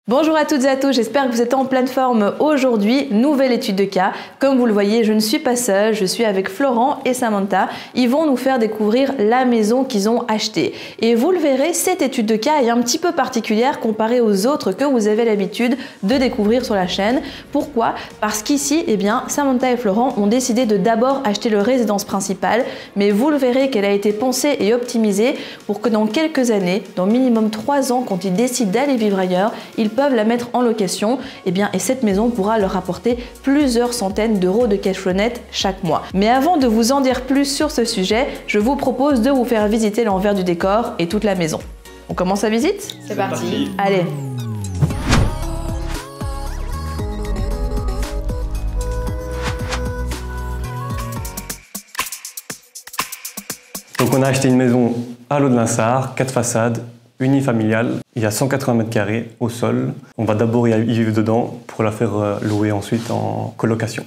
Bonjour à toutes et à tous, j'espère que vous êtes en pleine forme aujourd'hui. Nouvelle étude de cas. Comme vous le voyez, je ne suis pas seule, je suis avec Florent et Samantha. Ils vont nous faire découvrir la maison qu'ils ont achetée. Et vous le verrez, cette étude de cas est un petit peu particulière comparée aux autres que vous avez l'habitude de découvrir sur la chaîne. Pourquoi? Parce qu'ici, Samantha et Florent ont décidé de d'abord acheter leur résidence principale, mais vous le verrez qu'elle a été pensée et optimisée pour que dans quelques années, dans minimum 3 ans, quand ils décident d'aller vivre ailleurs, ils peuvent la mettre en location et cette maison pourra leur apporter plusieurs centaines d'euros de cash flow net chaque mois. Mais avant de vous en dire plus sur ce sujet, je vous propose de vous faire visiter l'envers du décor et toute la maison. On commence la visite? C'est parti. Allez. Donc on a acheté une maison à l'eau de Linsart, 4 façades, unifamiliale. Il y a 180 mètres carrés au sol. On va d'abord y vivre dedans pour la faire louer ensuite en colocation.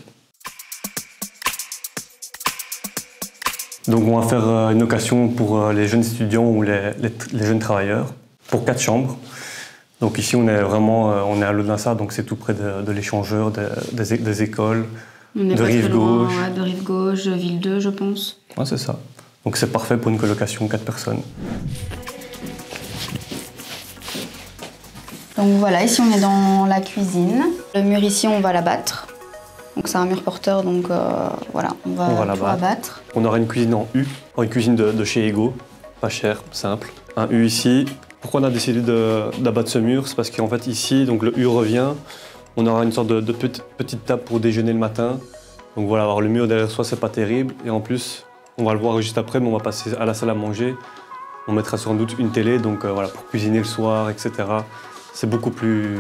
Donc on va faire une location pour les jeunes étudiants ou les jeunes travailleurs pour 4 chambres. Donc ici on est vraiment on est à l'eau de Linsart, donc c'est tout près de l'échangeur, des écoles, de Rive-Gauche. Ouais, de Rive-Gauche, Ville 2 je pense. Ouais, c'est ça. Donc c'est parfait pour une colocation 4 personnes. Donc voilà, ici on est dans la cuisine. Le mur ici on va l'abattre. Donc c'est un mur porteur, donc voilà, on va tout abattre. On aura une cuisine en U, une cuisine de chez Ego, pas cher, simple. Un U ici. Pourquoi on a décidé d'abattre ce mur? C'est parce qu'en fait ici, donc le U revient. On aura une sorte de petite table pour déjeuner le matin. Donc voilà, avoir le mur derrière soi, c'est pas terrible. Et en plus, on va le voir juste après, mais on va passer à la salle à manger. On mettra sans doute une télé, donc voilà, pour cuisiner le soir, etc. C'est beaucoup plus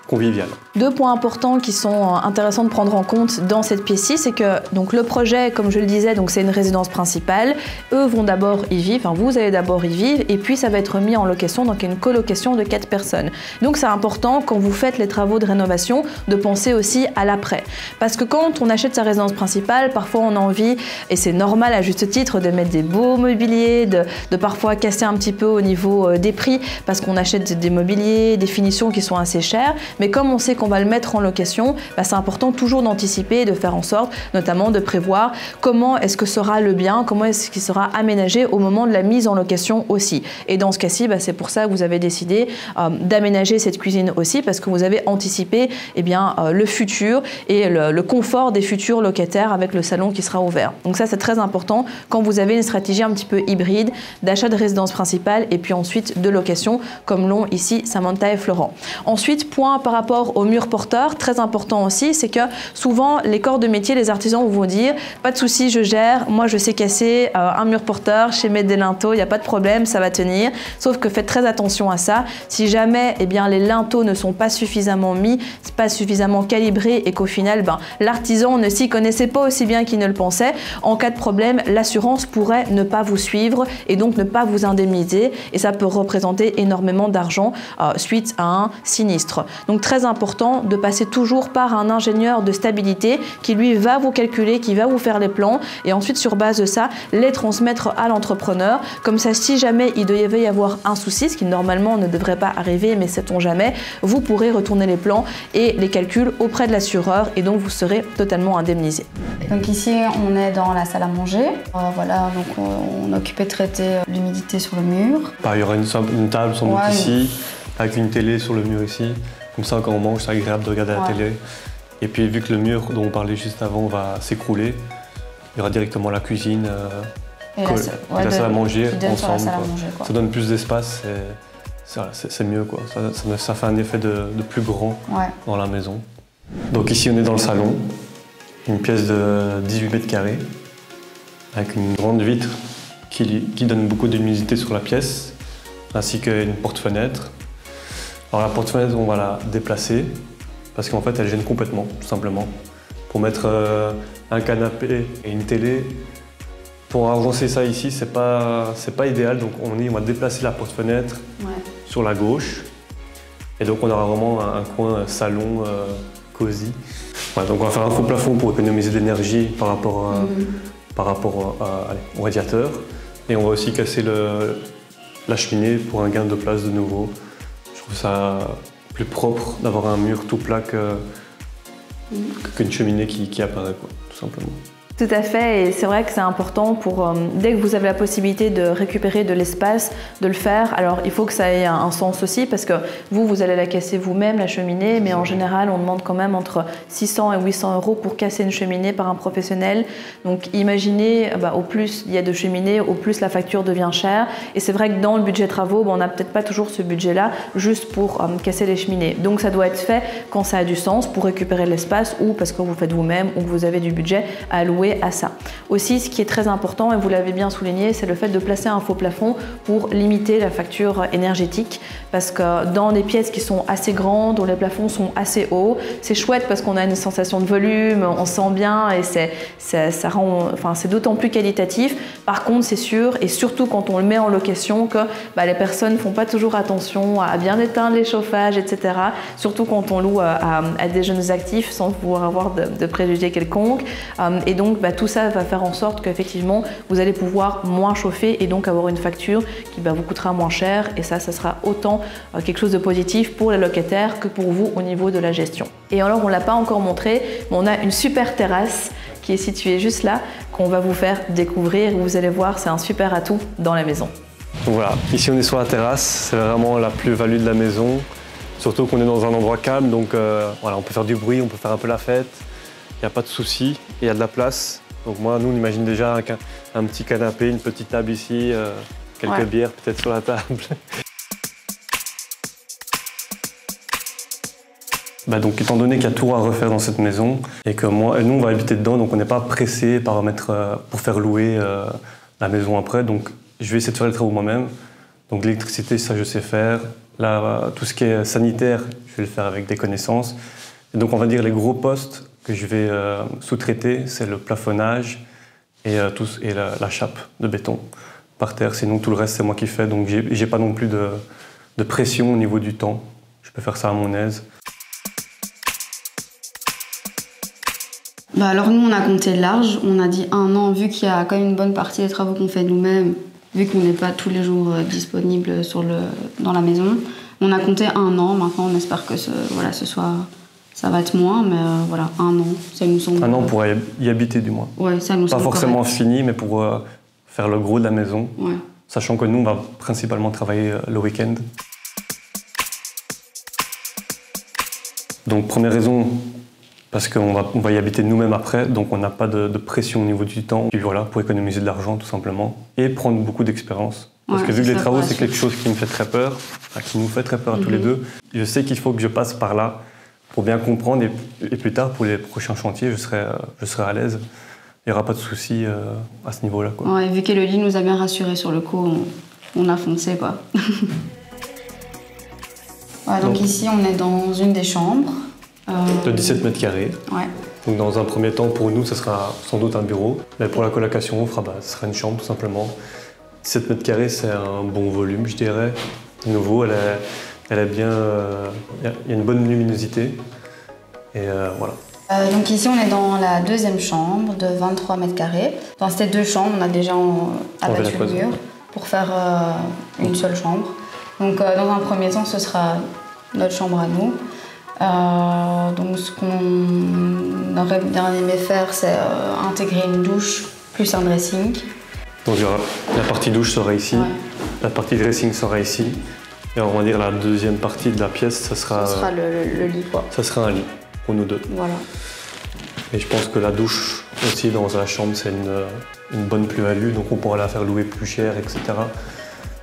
convivial. 2 points importants qui sont intéressants de prendre en compte dans cette pièce-ci, c'est que donc le projet, comme je le disais, donc c'est une résidence principale. Eux vont d'abord y vivre, enfin vous allez d'abord y vivre, et puis ça va être mis en location, donc une colocation de 4 personnes. Donc c'est important quand vous faites les travaux de rénovation de penser aussi à l'après, parce que quand on achète sa résidence principale, parfois on a envie, et c'est normal à juste titre, de mettre des beaux mobiliers, de parfois casser un petit peu au niveau des prix, parce qu'on achète des mobiliers, des finitions qui sont assez chères. Mais comme on sait qu'on va le mettre en location, c'est important toujours d'anticiper et de faire en sorte, notamment de prévoir comment est-ce que sera le bien, comment est-ce qu'il sera aménagé au moment de la mise en location aussi. Et dans ce cas-ci, c'est pour ça que vous avez décidé d'aménager cette cuisine aussi, parce que vous avez anticipé le futur et le confort des futurs locataires avec le salon qui sera ouvert. Donc ça, c'est très important quand vous avez une stratégie un petit peu hybride d'achat de résidence principale et puis ensuite de location, comme l'ont ici Samantha et Florent. Ensuite, point par rapport au mur porteur, très important aussi, c'est que souvent les corps de métier, les artisans vont dire pas de souci, je gère, moi je sais casser un mur porteur, je sais mettre des linteaux, il n'y a pas de problème, ça va tenir. Sauf que faites très attention à ça. Si jamais les linteaux ne sont pas suffisamment mis, pas suffisamment calibrés et qu'au final l'artisan ne s'y connaissait pas aussi bien qu'il ne le pensait, en cas de problème, l'assurance pourrait ne pas vous suivre et donc ne pas vous indemniser, et ça peut représenter énormément d'argent suite à un sinistre. Donc très important de passer toujours par un ingénieur de stabilité qui lui va vous calculer, qui va vous faire les plans et ensuite sur base de ça les transmettre à l'entrepreneur. Comme ça, si jamais il devait y avoir un souci, ce qui normalement ne devrait pas arriver, mais sait-on jamais, vous pourrez retourner les plans et les calculs auprès de l'assureur et donc vous serez totalement indemnisé. Donc ici on est dans la salle à manger. Voilà, donc on est occupé de traiter l'humidité sur le mur. Il y aura une table sans doute ici, avec une télé sur le mur ici. Comme ça, quand on mange, c'est agréable de regarder la télé. Et puis, vu que le mur dont on parlait juste avant va s'écrouler, il y aura directement la cuisine et la salle à manger ensemble. Ça donne plus d'espace, c'est mieux, quoi. Ça fait un effet de plus grand dans la maison. Donc ici, on est dans le salon, une pièce de 18 mètres carrés, avec une grande vitre qui donne beaucoup d'humidité sur la pièce, ainsi qu'une porte-fenêtre. Alors la porte-fenêtre, on va la déplacer parce qu'en fait, elle gêne complètement, tout simplement. Pour mettre un canapé et une télé, pour avancer ça ici, c'est pas idéal. Donc on va déplacer la porte-fenêtre sur la gauche. Et donc on aura vraiment un coin salon cosy. Donc on va faire un faux plafond pour économiser de l'énergie par rapport au radiateur. Et on va aussi casser la cheminée pour un gain de place de nouveau. Je trouve ça plus propre d'avoir un mur tout plat qu'une cheminée qui apparaît, quoi, tout simplement. Tout à fait, et c'est vrai que c'est important pour, dès que vous avez la possibilité de récupérer de l'espace, de le faire. Alors il faut que ça ait un sens aussi, parce que vous allez la casser vous-même, la cheminée, mais en général on demande quand même entre 600 et 800 € pour casser une cheminée par un professionnel. Donc imaginez, au plus il y a de cheminées, au plus la facture devient chère. Et c'est vrai que dans le budget travaux, on n'a peut-être pas toujours ce budget-là juste pour casser les cheminées. Donc ça doit être fait quand ça a du sens, pour récupérer de l'espace, ou parce que vous faites vous-même, ou que vous avez du budget à allouer à ça. Aussi, ce qui est très important, et vous l'avez bien souligné, c'est le fait de placer un faux plafond pour limiter la facture énergétique, parce que dans des pièces qui sont assez grandes, où les plafonds sont assez hauts, c'est chouette parce qu'on a une sensation de volume, on sent bien, et c'est d'autant plus qualitatif. Par contre, c'est sûr, et surtout quand on le met en location, que les personnes ne font pas toujours attention à bien éteindre les chauffages, etc. Surtout quand on loue à des jeunes actifs sans pouvoir avoir de préjugés quelconques. Et donc, tout ça va faire en sorte qu'effectivement, vous allez pouvoir moins chauffer et donc avoir une facture qui vous coûtera moins cher. Et ça sera autant quelque chose de positif pour les locataires que pour vous au niveau de la gestion. Et alors, on ne l'a pas encore montré, mais on a une super terrasse qui est située juste là, qu'on va vous faire découvrir. Vous allez voir, c'est un super atout dans la maison. Donc voilà, ici on est sur la terrasse, c'est vraiment la plus-value de la maison. Surtout qu'on est dans un endroit calme, donc voilà, on peut faire du bruit, on peut faire un peu la fête. Il n'y a pas de souci, il y a de la place. Donc moi, nous, on imagine déjà un petit canapé, une petite table ici, quelques bières peut-être sur la table. Donc étant donné qu'il y a tout à refaire dans cette maison, et que nous, on va habiter dedans, donc on n'est pas pressé par pour faire louer la maison après. Donc je vais essayer de faire les travaux moi-même. Donc l'électricité, ça je sais faire. Là, tout ce qui est sanitaire, je vais le faire avec des connaissances. Et donc on va dire les gros postes que je vais sous-traiter, c'est le plafonnage et la chape de béton par terre. Sinon, tout le reste, c'est moi qui fais. Donc, j'ai pas non plus de pression au niveau du temps. Je peux faire ça à mon aise. Alors, nous, on a compté large. On a dit 1 an, vu qu'il y a quand même une bonne partie des travaux qu'on fait nous-mêmes, vu qu'on n'est pas tous les jours disponible dans la maison. On a compté 1 an. Maintenant, on espère que ça va être moins, mais voilà, 1 an, ça nous semble... 1 an pour y habiter, du moins. Ouais, ça nous semble pas forcément correct. Fini, mais pour faire le gros de la maison. Ouais. Sachant que nous, on va principalement travailler le week-end. Donc, première raison, parce qu'on va y habiter nous-mêmes après, donc on n'a pas de pression au niveau du temps. Puis voilà, pour économiser de l'argent, tout simplement. Et prendre beaucoup d'expérience. Parce que vu que les travaux, c'est quelque chose qui me fait très peur, qui nous fait très peur à tous les deux, je sais qu'il faut que je passe par là pour bien comprendre, et plus tard, pour les prochains chantiers, je serai à l'aise. Il n'y aura pas de souci à ce niveau-là. Ouais, vu qu'Elodie nous a bien rassurés sur le coup, on a foncé, quoi. Donc ici, on est dans une des chambres. De 17 mètres carrés. Ouais. Donc dans un premier temps, pour nous, ce sera sans doute un bureau. Mais pour la colocation, ce sera une chambre, tout simplement. 17 mètres carrés, c'est un bon volume, je dirais. De nouveau, elle est bien... Il y a une bonne luminosité. Et voilà. Donc ici, on est dans la deuxième chambre de 23 mètres carrés. Dans ces 2 chambres, on a déjà abattu le mur pour faire une seule chambre. Donc dans un premier temps, ce sera notre chambre à nous. Donc ce qu'on aurait bien aimé faire, c'est intégrer une douche plus un dressing. Donc la partie douche sera ici, la partie dressing sera ici. Et on va dire la deuxième partie de la pièce, ça sera le lit, quoi. Ça sera un lit pour nous deux. Voilà. Et je pense que la douche aussi dans la chambre, c'est une bonne plus-value, donc on pourra la faire louer plus cher, etc.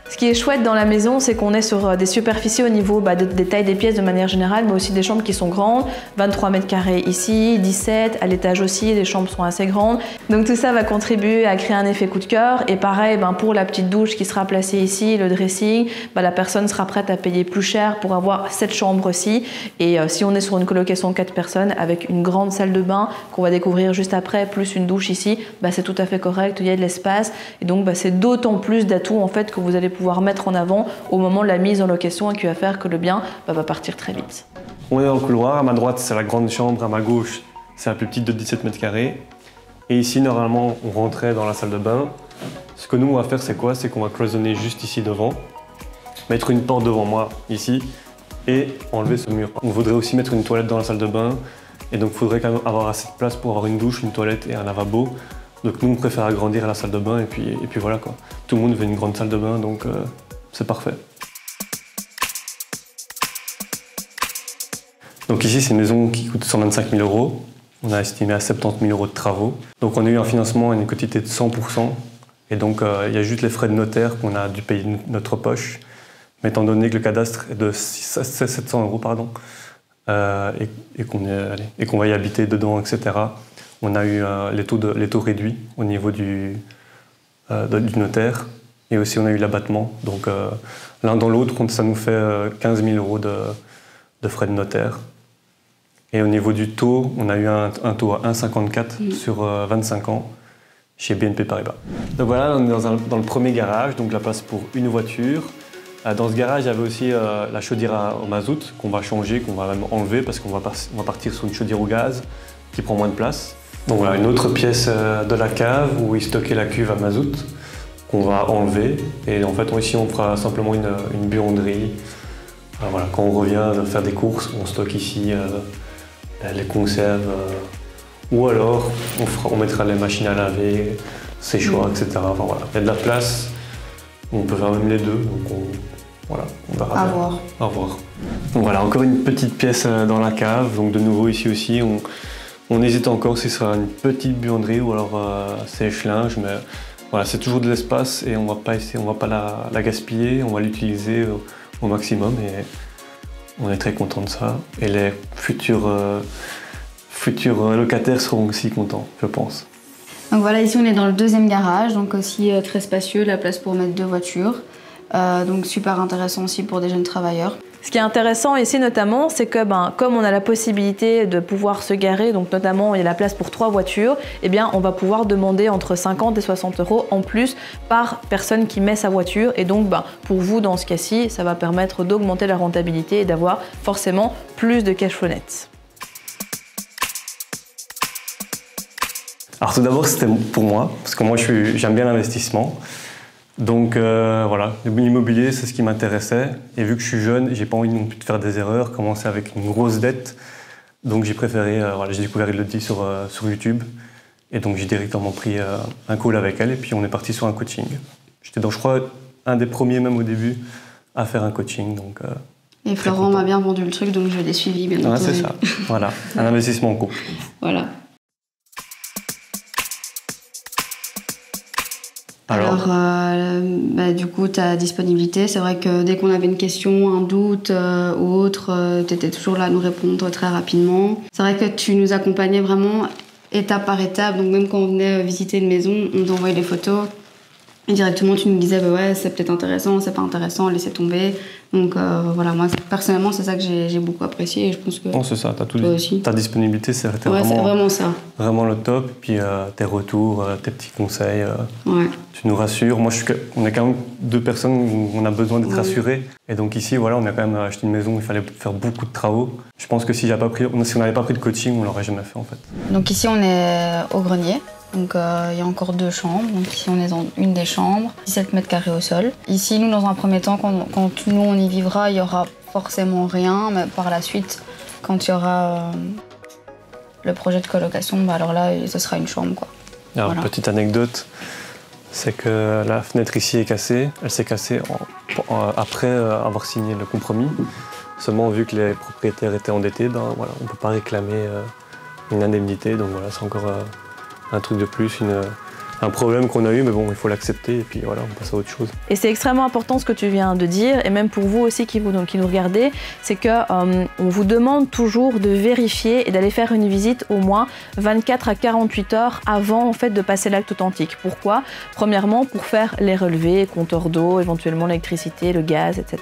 Ce qui est chouette dans la maison, c'est qu'on est sur des superficies au niveau des tailles des pièces de manière générale, mais aussi des chambres qui sont grandes. 23 mètres carrés ici, 17, à l'étage aussi, les chambres sont assez grandes. Donc tout ça va contribuer à créer un effet coup de cœur. Et pareil, pour la petite douche qui sera placée ici, le dressing, la personne sera prête à payer plus cher pour avoir cette chambre-ci. Et si on est sur une colocation de 4 personnes avec une grande salle de bain qu'on va découvrir juste après, plus une douche ici, c'est tout à fait correct, il y a de l'espace. Et donc c'est d'autant plus d'atouts en fait que vous allez pouvoir mettre en avant au moment de la mise en location et qui va faire que le bien va partir très vite. On est dans le couloir, à ma droite c'est la grande chambre, à ma gauche c'est la plus petite de 17 mètres carrés. Et ici normalement on rentrait dans la salle de bain. Ce que nous on va faire c'est quoi? C'est qu'on va cloisonner juste ici devant, mettre une porte devant moi ici et enlever ce mur. On voudrait aussi mettre une toilette dans la salle de bain et donc il faudrait quand même avoir assez de place pour avoir une douche, une toilette et un lavabo. Donc nous on préfère agrandir la salle de bain et puis voilà quoi. Tout le monde veut une grande salle de bain donc c'est parfait. Donc ici c'est une maison qui coûte 125 000 €. On a estimé à 70 000 € de travaux. Donc on a eu un financement à une quotité de 100%. Et donc il y a juste les frais de notaire qu'on a dû payer de notre poche. Mais étant donné que le cadastre est de 700 €, pardon, et qu'on va y habiter dedans, etc., on a eu les taux réduits au niveau du notaire. Et aussi on a eu l'abattement. Donc l'un dans l'autre, ça nous fait 15 000 € de frais de notaire. Et au niveau du taux, on a eu un taux à 1,54 sur 25 ans chez BNP Paribas. Donc voilà, on est dans le premier garage, donc la place pour une voiture. Dans ce garage, il y avait aussi la chaudière au mazout qu'on va changer, qu'on va même enlever parce qu'on va partir sur une chaudière au gaz qui prend moins de place. Donc voilà, une autre pièce de la cave où il stockait la cuve à mazout qu'on va enlever. Et en fait, ici, on fera simplement une buanderie. Voilà, quand on revient de faire des courses, on stocke ici les conserves, ou alors on mettra les machines à laver, séchoirs, etc. Enfin, voilà. Il y a de la place, on peut faire même les deux, donc on verra. À voir. À voir. Donc voilà, encore une petite pièce dans la cave, donc de nouveau ici aussi, on hésite encore si ce sera une petite buanderie ou alors sèche-linge, mais voilà, c'est toujours de l'espace et on va pas la gaspiller, on va l'utiliser au maximum et on est très content de ça. Et les futurs locataires seront aussi contents, je pense. Donc voilà, ici on est dans le deuxième garage, donc aussi très spacieux, la place pour mettre 2 voitures. Donc super intéressant aussi pour des jeunes travailleurs. Ce qui est intéressant ici notamment, c'est que comme on a la possibilité de pouvoir se garer, donc notamment il y a la place pour 3 voitures, eh bien on va pouvoir demander entre 50 et 60 € en plus par personne qui met sa voiture. Et donc pour vous dans ce cas-ci, ça va permettre d'augmenter la rentabilité et d'avoir forcément plus de cash flow net. Alors tout d'abord c'était pour moi, parce que moi j'aime bien l'investissement. Donc voilà, l'immobilier c'est ce qui m'intéressait et vu que je suis jeune, j'ai pas envie non plus de faire des erreurs, commencer avec une grosse dette. Donc j'ai préféré, j'ai découvert Elodie sur YouTube et donc j'ai directement pris un call avec elle et puis on est parti sur un coaching. J'étais je crois un des premiers même au début à faire un coaching. Donc, et Florent m'a bien vendu le truc donc je l'ai suivi bien entendu. C'est ça, voilà, un investissement en couple. Voilà. Alors du coup, ta disponibilité, c'est vrai que dès qu'on avait une question, un doute ou autre, tu étais toujours là à nous répondre très rapidement. C'est vrai que tu nous accompagnais vraiment étape par étape, donc même quand on venait visiter une maison, on t'envoyait les photos et directement tu nous disais ouais, c'est peut-être intéressant, c'est pas intéressant, laissez tomber. Donc voilà, moi personnellement c'est ça que j'ai beaucoup apprécié et je pense que non, c'est ça, t'as tout aussi. Ta disponibilité c'est vraiment ça. Vraiment le top, puis tes retours, tes petits conseils, tu nous rassures. Moi on est quand même 2 personnes où on a besoin d'être rassurés et donc ici voilà, on a quand même acheté une maison où il fallait faire beaucoup de travaux. Je pense que si on n'avait pas pris de coaching, on l'aurait jamais fait en fait. Donc ici on est au grenier. Donc il y a encore 2 chambres, donc ici on est dans une des chambres, 17 mètres carrés au sol. Ici nous dans un premier temps, quand nous on y vivra, il y aura forcément rien, mais par la suite, quand il y aura le projet de colocation, alors là ce sera une chambre quoi. Alors voilà. Petite anecdote, c'est que la fenêtre ici est cassée, elle s'est cassée après avoir signé le compromis. Seulement vu que les propriétaires étaient endettés, voilà, on ne peut pas réclamer une indemnité, donc voilà, c'est encore un truc de plus, un problème qu'on a eu, mais bon, il faut l'accepter et puis voilà, on passe à autre chose. Et c'est extrêmement important ce que tu viens de dire, et même pour vous aussi qui nous regardez, c'est que on vous demande toujours de vérifier et d'aller faire une visite au moins 24 à 48 heures avant en fait de passer l'acte authentique. Pourquoi? Premièrement, pour faire les relevés, compteur d'eau, éventuellement l'électricité, le gaz, etc.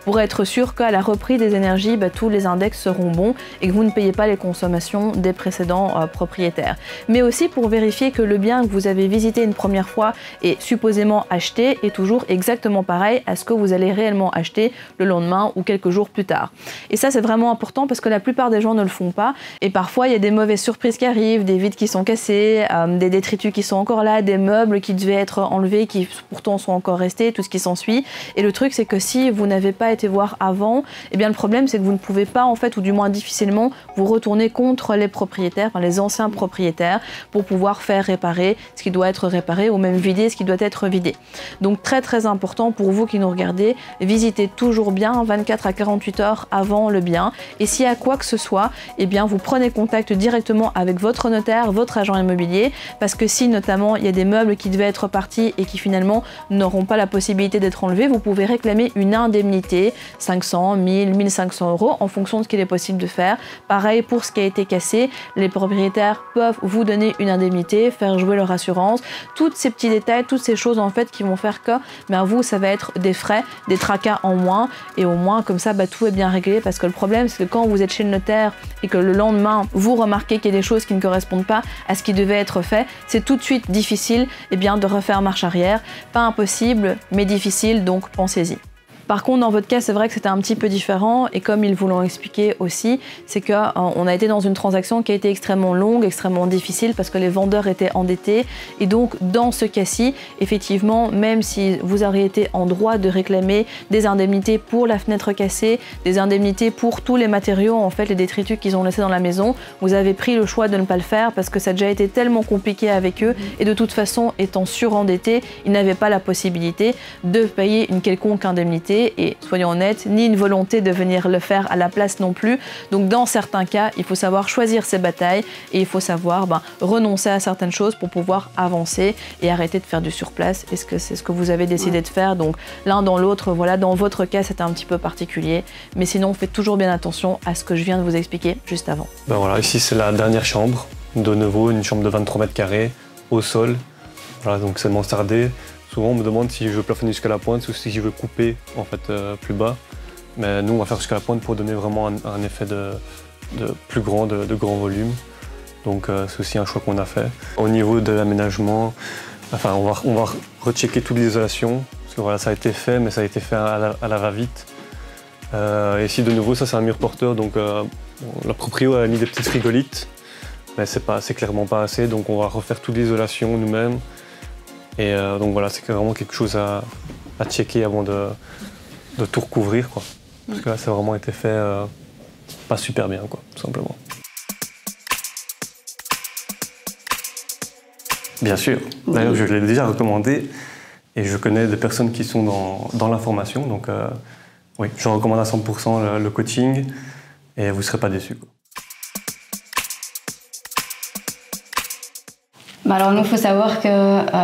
Pour être sûr qu'à la reprise des énergies, tous les index seront bons et que vous ne payez pas les consommations des précédents propriétaires. Mais aussi pour vérifier que le bien que vous avez avez visité une première fois et supposément acheté est toujours exactement pareil à ce que vous allez réellement acheter le lendemain ou quelques jours plus tard. Et ça, c'est vraiment important parce que la plupart des gens ne le font pas. Et parfois, il y a des mauvaises surprises qui arrivent, des vitres qui sont cassées, des détritus qui sont encore là, des meubles qui devaient être enlevés, qui pourtant sont encore restés, tout ce qui s'ensuit. Et le truc, c'est que si vous n'avez pas été voir avant, eh bien le problème, c'est que vous ne pouvez pas, en fait, ou du moins difficilement, vous retourner contre les propriétaires, enfin, les anciens propriétaires, pour pouvoir faire réparer ce qui doit être réparé ou même vider ce qui doit être vidé. Donc très très important pour vous qui nous regardez, visitez toujours bien 24 à 48 heures avant le bien. Et s'il y a quoi que ce soit, eh bien vous prenez contact directement avec votre notaire, votre agent immobilier, parce que si notamment il y a des meubles qui devaient être partis et qui finalement n'auront pas la possibilité d'être enlevés, vous pouvez réclamer une indemnité, 500, 1000, 1500 € en fonction de ce qu'il est possible de faire. Pareil pour ce qui a été cassé, les propriétaires peuvent vous donner une indemnité, faire jouer leur assurance, tous ces petits détails, toutes ces choses en fait qui vont faire que vous, ça va être des frais, des tracas en moins, et au moins comme ça tout est bien réglé, parce que le problème c'est que quand vous êtes chez le notaire et que le lendemain vous remarquez qu'il y a des choses qui ne correspondent pas à ce qui devait être fait, c'est tout de suite difficile de refaire marche arrière. Pas impossible, mais difficile, donc pensez-y. Par contre, dans votre cas, c'est vrai que c'était un petit peu différent, et comme ils vous l'ont expliqué aussi, c'est qu'on a été dans une transaction qui a été extrêmement longue, extrêmement difficile, parce que les vendeurs étaient endettés, et donc dans ce cas-ci, effectivement, même si vous auriez été en droit de réclamer des indemnités pour la fenêtre cassée, des indemnités pour tous les matériaux, en fait, les détritus qu'ils ont laissés dans la maison, vous avez pris le choix de ne pas le faire, parce que ça a déjà été tellement compliqué avec eux, et de toute façon, étant surendettés, ils n'avaient pas la possibilité de payer une quelconque indemnité, et soyons honnêtes, ni une volonté de venir le faire à la place non plus. Donc dans certains cas, il faut savoir choisir ses batailles, et il faut savoir renoncer à certaines choses pour pouvoir avancer et arrêter de faire du surplace. Est-ce que c'est ce que vous avez décidé de faire? Donc l'un dans l'autre, voilà, dans votre cas c'est un petit peu particulier, mais sinon faites toujours bien attention à ce que je viens de vous expliquer juste avant. Voilà, ici c'est la dernière chambre, de nouveau une chambre de 23 mètres carrés au sol. Voilà, donc c'est mansardé. Souvent on me demande si je veux plafonner jusqu'à la pointe ou si je veux couper en fait plus bas. Mais nous on va faire jusqu'à la pointe pour donner vraiment un effet de plus grand, de grand volume. Donc c'est aussi un choix qu'on a fait. Au niveau de l'aménagement, enfin, on va rechecker toute l'isolation. Parce que voilà, ça a été fait, mais ça a été fait à la va-vite. Et ici de nouveau, ça c'est un mur porteur. Donc la proprio a mis des petites frigolites. Mais c'est clairement pas assez. Donc on va refaire toute l'isolation nous-mêmes. Et donc voilà, c'est vraiment quelque chose à checker avant de tout recouvrir, quoi. Parce que là, ça a vraiment été fait pas super bien, quoi, tout simplement. Bien sûr. D'ailleurs, je l'ai déjà recommandé et je connais des personnes qui sont dans l'information. Donc oui, je recommande à 100% le coaching et vous ne serez pas déçus, quoi. Alors nous, il faut savoir que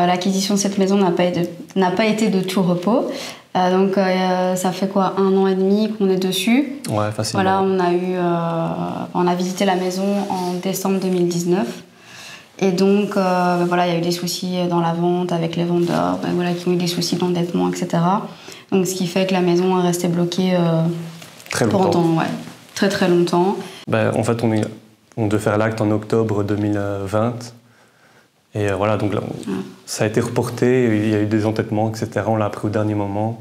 l'acquisition de cette maison n'a pas été de tout repos. Donc ça fait quoi, 1 an et demi qu'on est dessus. Ouais, facilement. Voilà, on a visité la maison en décembre 2019. Et donc voilà, il y a eu des soucis dans la vente avec les vendeurs, voilà, qui ont eu des soucis d'endettement, etc. Donc ce qui fait que la maison est restée bloquée très longtemps. Ouais, très très longtemps. En fait, on devait faire l'acte en octobre 2020. Et voilà, donc là, ça a été reporté, il y a eu des entêtements, etc. On l'a appris au dernier moment.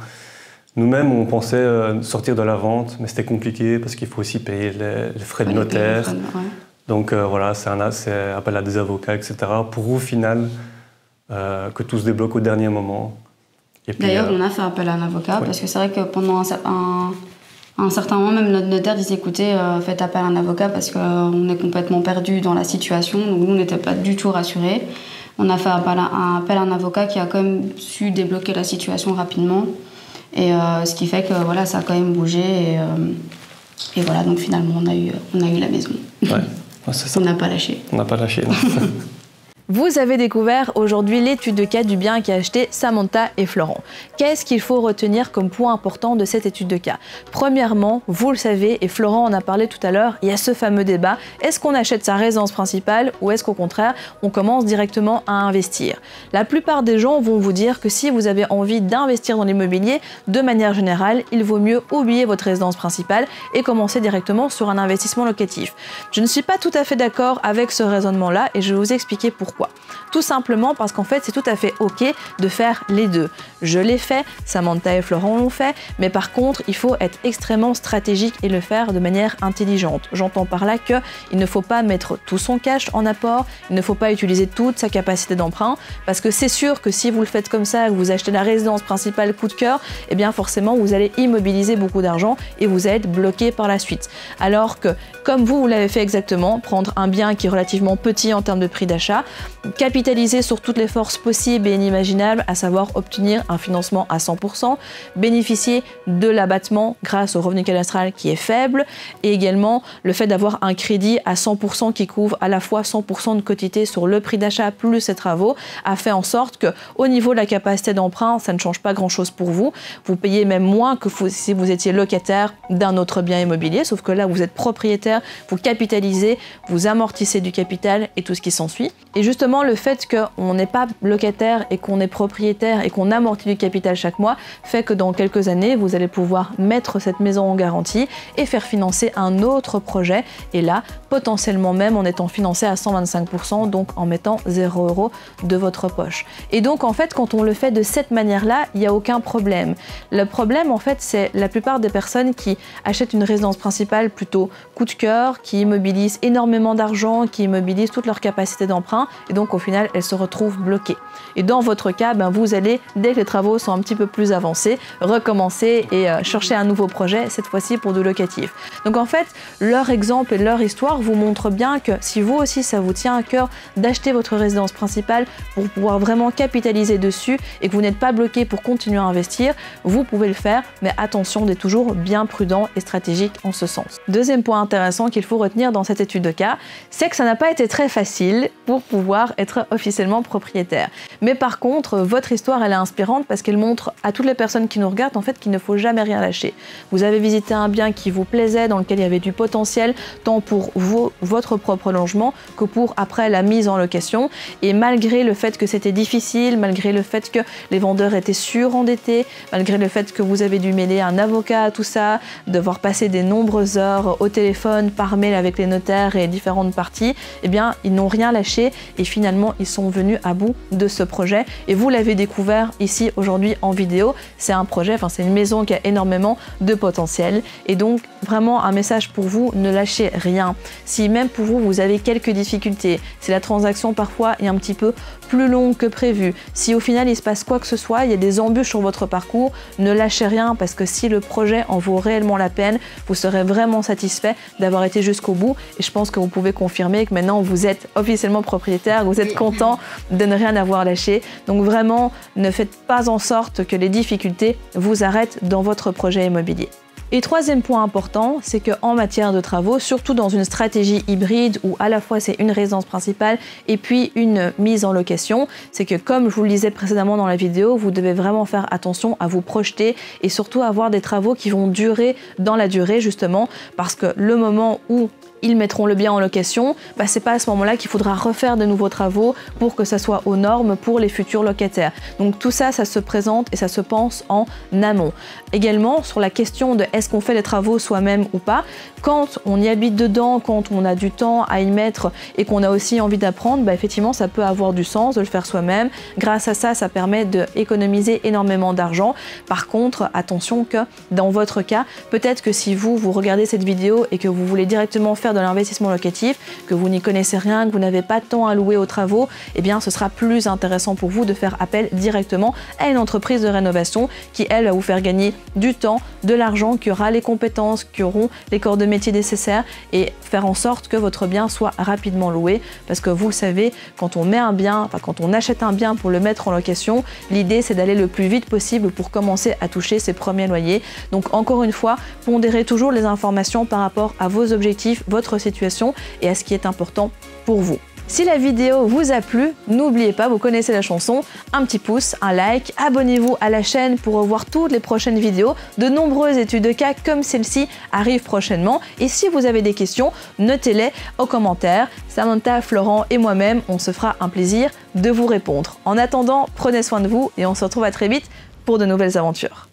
Nous-mêmes, on pensait sortir de la vente, mais c'était compliqué parce qu'il faut aussi payer les frais de notaire. Donc voilà, c'est appel à des avocats, etc. Pour au final que tout se débloque au dernier moment. D'ailleurs, on a fait appel à un avocat parce que c'est vrai que pendant à un certain moment, même notre notaire disait écoutez, faites appel à un avocat parce qu'on est complètement perdu dans la situation. Donc nous, on n'était pas du tout rassurés. On a fait appel à un avocat qui a quand même su débloquer la situation rapidement. Et ce qui fait que voilà, ça a quand même bougé. Et voilà, donc finalement, on a eu la maison. Ouais, c'est ça. On n'a pas lâché. On n'a pas lâché, non. Vous avez découvert aujourd'hui l'étude de cas du bien qu'a acheté Samantha et Florent. Qu'est-ce qu'il faut retenir comme point important de cette étude de cas? Premièrement, vous le savez, et Florent en a parlé tout à l'heure, il y a ce fameux débat, est-ce qu'on achète sa résidence principale ou est-ce qu'au contraire, on commence directement à investir? La plupart des gens vont vous dire que si vous avez envie d'investir dans l'immobilier, de manière générale, il vaut mieux oublier votre résidence principale et commencer directement sur un investissement locatif. Je ne suis pas tout à fait d'accord avec ce raisonnement-là et je vais vous expliquer pourquoi. Pourquoi? Tout simplement parce qu'en fait, c'est tout à fait OK de faire les deux. Je l'ai fait, Samantha et Florent l'ont fait, mais par contre, il faut être extrêmement stratégique et le faire de manière intelligente. J'entends par là qu'il ne faut pas mettre tout son cash en apport, il ne faut pas utiliser toute sa capacité d'emprunt, parce que c'est sûr que si vous le faites comme ça, que vous achetez la résidence principale coup de cœur, eh bien forcément, vous allez immobiliser beaucoup d'argent et vous allez être bloqué par la suite. Alors que, comme vous l'avez fait exactement, prendre un bien qui est relativement petit en termes de prix d'achat, capitaliser sur toutes les forces possibles et inimaginables, à savoir obtenir un financement à 100%, bénéficier de l'abattement grâce au revenu cadastral qui est faible, et également le fait d'avoir un crédit à 100% qui couvre à la fois 100% de quotité sur le prix d'achat plus ses travaux, a fait en sorte que au niveau de la capacité d'emprunt, ça ne change pas grand-chose pour vous. Vous payez même moins que si vous étiez locataire d'un autre bien immobilier, sauf que là, vous êtes propriétaire, vous capitalisez, vous amortissez du capital et tout ce qui s'ensuit. Et justement, le fait qu'on n'est pas locataire et qu'on est propriétaire et qu'on amortit du capital chaque mois fait que dans quelques années, vous allez pouvoir mettre cette maison en garantie et faire financer un autre projet. Et là, potentiellement même en étant financé à 125%, donc en mettant 0 € de votre poche. Et donc, en fait, quand on le fait de cette manière-là, il n'y a aucun problème. Le problème, en fait, c'est la plupart des personnes qui achètent une résidence principale plutôt coup de cœur, qui immobilisent énormément d'argent, qui immobilisent toute leur capacité d'emprunt, et donc au final, elles se retrouvent bloquées. Et dans votre cas, vous allez, dès que les travaux sont un petit peu plus avancés, recommencer et chercher un nouveau projet, cette fois-ci pour du locatif. Donc en fait, leur exemple et leur histoire vous montrent bien que si vous aussi, ça vous tient à cœur d'acheter votre résidence principale pour pouvoir vraiment capitaliser dessus et que vous n'êtes pas bloqué pour continuer à investir, vous pouvez le faire, mais attention d'être toujours bien prudent et stratégique en ce sens. Deuxième point intéressant qu'il faut retenir dans cette étude de cas, c'est que ça n'a pas été très facile pour pouvoir être officiellement propriétaire. Mais par contre, votre histoire, elle est inspirante parce qu'elle montre à toutes les personnes qui nous regardent en fait qu'il ne faut jamais rien lâcher. Vous avez visité un bien qui vous plaisait, dans lequel il y avait du potentiel, tant pour votre propre logement que pour après la mise en location. Et malgré le fait que c'était difficile, malgré le fait que les vendeurs étaient surendettés, malgré le fait que vous avez dû mêler un avocat à tout ça, devoir passer des nombreuses heures au téléphone, par mail avec les notaires et différentes parties, eh bien, ils n'ont rien lâché et finalement, ils sont venus à bout de ce projet. Et vous l'avez découvert ici aujourd'hui en vidéo. C'est un projet, c'est une maison qui a énormément de potentiel. Et donc, vraiment un message pour vous, ne lâchez rien. Si même pour vous, vous avez quelques difficultés, si la transaction parfois est un petit peu plus longue que prévu, si au final il se passe quoi que ce soit, il y a des embûches sur votre parcours, ne lâchez rien parce que si le projet en vaut réellement la peine, vous serez vraiment satisfait d'avoir été jusqu'au bout. Et je pense que vous pouvez confirmer que maintenant vous êtes officiellement propriétaire, vous êtes content de ne rien avoir lâché. Donc vraiment, ne faites pas en sorte que les difficultés vous arrêtent dans votre projet immobilier. Et troisième point important, c'est qu'en matière de travaux, surtout dans une stratégie hybride où à la fois c'est une résidence principale et puis une mise en location, c'est que comme je vous le disais précédemment dans la vidéo, vous devez vraiment faire attention à vous projeter et surtout avoir des travaux qui vont durer dans la durée justement parce que le moment où ils mettront le bien en location, c'est pas à ce moment-là qu'il faudra refaire de nouveaux travaux pour que ça soit aux normes pour les futurs locataires. Donc tout ça, ça se présente et ça se pense en amont. Également, sur la question de est-ce qu'on fait les travaux soi-même ou pas, quand on y habite dedans, quand on a du temps à y mettre et qu'on a aussi envie d'apprendre, effectivement, ça peut avoir du sens de le faire soi-même. Grâce à ça, ça permet d'économiser énormément d'argent. Par contre, attention que dans votre cas, peut-être que si vous regardez cette vidéo et que vous voulez directement faire de l'investissement locatif, que vous n'y connaissez rien, que vous n'avez pas de temps à louer aux travaux, eh bien ce sera plus intéressant pour vous de faire appel directement à une entreprise de rénovation qui, elle, va vous faire gagner du temps, de l'argent, qui aura les compétences, qui auront les corps de métier nécessaires et faire en sorte que votre bien soit rapidement loué. Parce que vous le savez, quand on met un bien, quand on achète un bien pour le mettre en location, l'idée c'est d'aller le plus vite possible pour commencer à toucher ses premiers loyers. Donc encore une fois, pondérez toujours les informations par rapport à vos objectifs, votre situation et à ce qui est important pour vous. Si la vidéo vous a plu, n'oubliez pas, vous connaissez la chanson, un petit pouce, un like, abonnez-vous à la chaîne pour revoir toutes les prochaines vidéos. De nombreuses études de cas comme celle-ci arrivent prochainement et si vous avez des questions, notez-les aux commentaires. Samantha, Florent et moi-même, on se fera un plaisir de vous répondre. En attendant, prenez soin de vous et on se retrouve à très vite pour de nouvelles aventures.